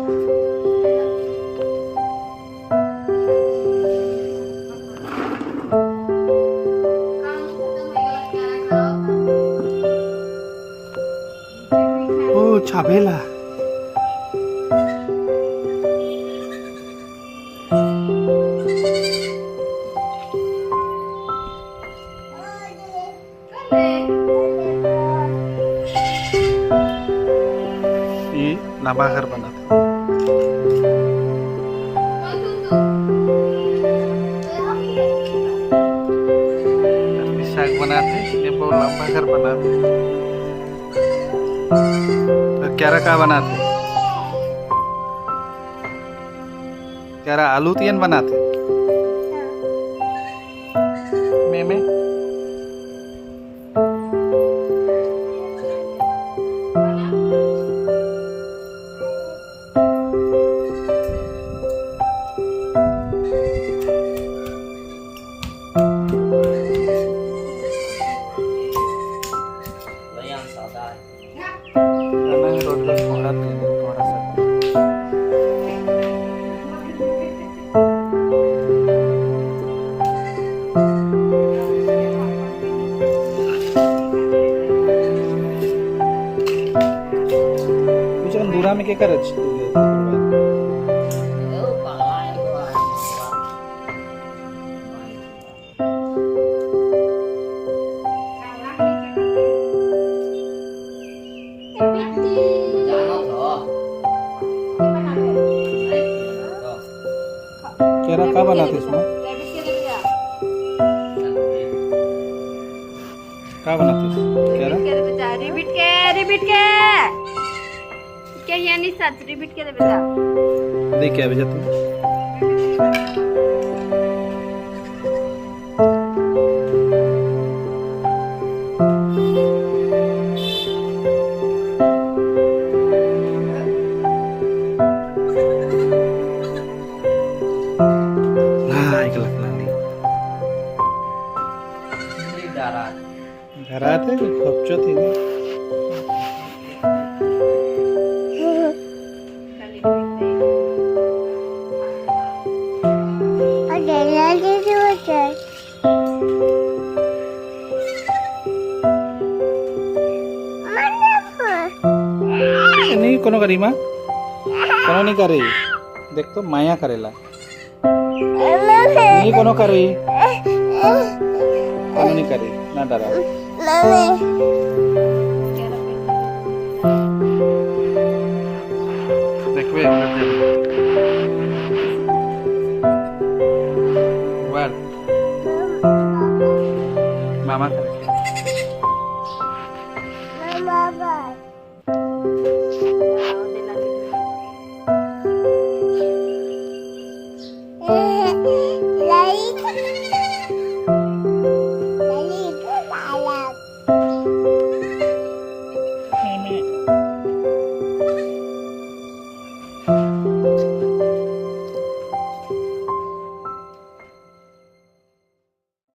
Oh, Chabela. ये नवा घर बना था। साग बनाते, ये बहुत लंबा घर बनाते। तो क्या रखा बनाते? क्या आलू तीन बनाते? में थोड़ा सा दूरा में क्या कर क्या बनाते इसमें? क्या बनाते? रिपीट के यानी सच रिपीट के दे बेटा। देख क्या भेजा तू? घरात है खपचो थी ना नहीं कोनो करी माँ कोनो नहीं करे देख तो माया करेला नहीं कोनो करी कोनो नहीं करी ना डरा देख वे मामा करे Mama.